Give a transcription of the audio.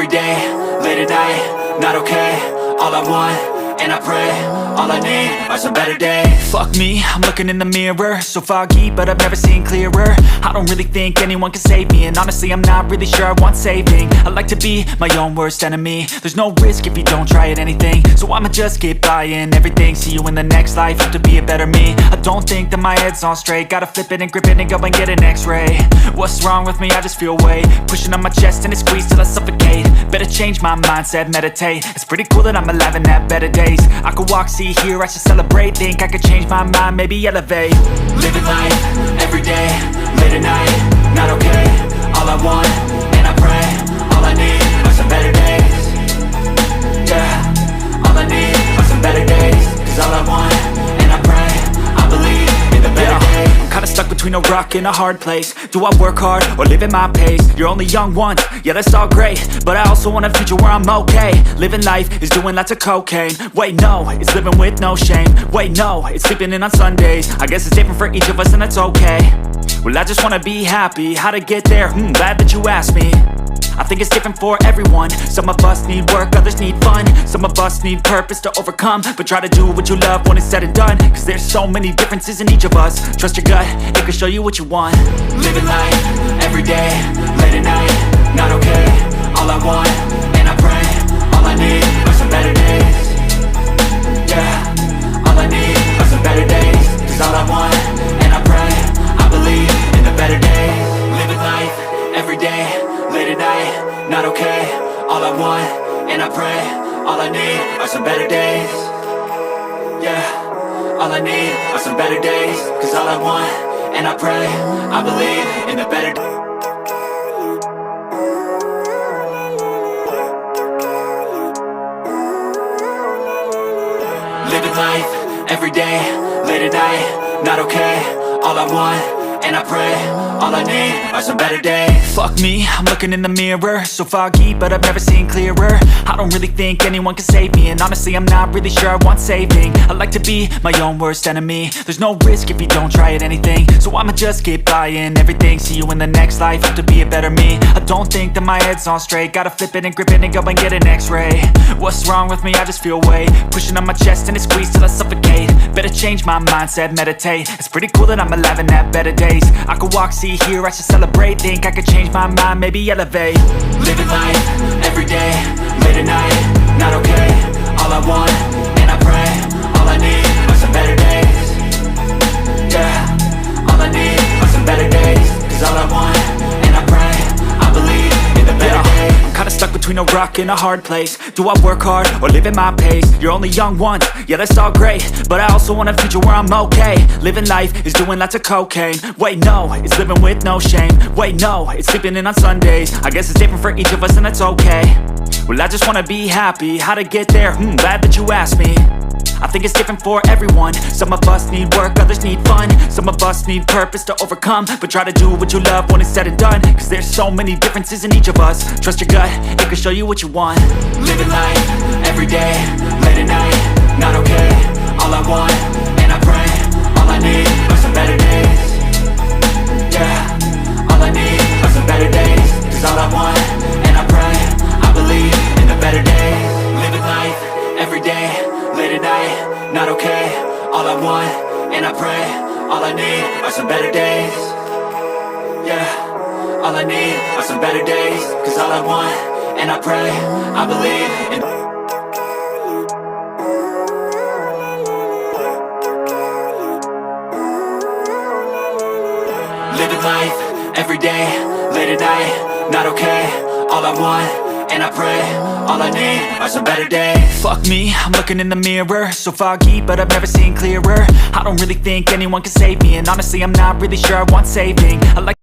every day, late at night, not okay. All I want, and I pray, all I need are some better days. Fuck me, I'm looking in the mirror, so foggy, but I've never seen clearer. I don't really think anyone can save me, and honestly I'm not really sure I want saving. I like to be my own worst enemy. There's no risk if you don't try at anything, so I'ma just keep buying everything. See you in the next life, have to be a better me. I don't think that my head's on straight, gotta flip it and grip it and go and get an x-ray. What's wrong with me? I just feel weight pushing on my chest and it squeezes till I suffocate. Better change my mindset, meditate. It's pretty cool that I'm alive and have better days. I could walk, see, hear, I should celebrate. Think I could change my mind, maybe elevate. Living life, every day, late at night, not okay. All I want, and I pray, all I need are some better days. Yeah, all I need are some better days. Cause all I want, and I pray, I believe in the better days. I'm kinda stuck between a rock and a hard place. Do I work hard or live at my pace? You're only young once, yeah that's all great, but I also want a future where I'm okay. Living life is doing lots of cocaine. Wait no, it's living with no shame. Wait no, it's sleeping in on Sundays. I guess it's different for each of us and that's okay. Well I just wanna be happy, how to get there? Glad that you asked me. I think it's different for everyone. Some of us need work, others need fun. Some of us need purpose to overcome. But try to do what you love when it's said and done. Cause there's so many differences in each of us. Trust your gut, it can show you what you want. Living life, every day, late at night, not okay. All I want, and I pray, all I need are some better days. Yeah, all I need are some better days. Cause all I want, and I pray, I believe in the better days. Living life, every day, late at night, not okay. All I want, and I pray, all I need are some better days. Yeah, all I need are some better days. Cause all I want, and I pray, I believe in the better days. Living life, every day, late at night, not okay. All I want, and I pray, all I need are some better days. Fuck me, I'm looking in the mirror, so foggy, but I've never seen clearer. I don't really think anyone can save me, and honestly I'm not really sure I want saving. I like to be my own worst enemy. There's no risk if you don't try at anything, so I'ma just keep buying everything. See you in the next life, have to be a better me. I don't think that my head's on straight, gotta flip it and grip it and go and get an x-ray. What's wrong with me? I just feel weight pushing on my chest and it squeezes till I suffocate. Better change my mindset, meditate. It's pretty cool that I'm alive and have better days. I could walk, see, hear, I should celebrate. Think I could change my mind, maybe elevate. Living life, every day, late at night, not okay. All I want, and I pray, all I need are some better days. Yeah, all I need are some better days. Cause all I want, and I pray, I believe in the better days. I'm kinda stuck between a rock and a hard place. Do I work hard or live at my pace? You're only young once, yeah that's all great, but I also want a future where I'm okay. Living life is doing lots of cocaine. Wait no, it's living with no shame. Wait no, it's sleeping in on Sundays. I guess it's different for each of us and that's okay. Well I just wanna be happy, how to get there? Glad that you asked me. I think it's different for everyone. Some of us need work, others need fun. Some of us need purpose to overcome. But try to do what you love when it's said and done. Cause there's so many differences in each of us. Trust your gut, it can show you what you want. Living life, every day, late at night, not okay. All I want, and I pray, all I need are some better days. Yeah, all I need are some better days. Cause all I want, and I pray, I believe in the better days. Living life, every day, late at night, not okay. All I want, and I pray, all I need are some better days. Yeah, all I need are some better days. Cause all I want, and I pray, I believe in. Living life, every day, late at night, not okay. All I want, and I pray, all I need are some better days. Fuck me, I'm looking in the mirror, so foggy, but I've never seen clearer. I don't really think anyone can save me, and honestly I'm not really sure I want saving. I like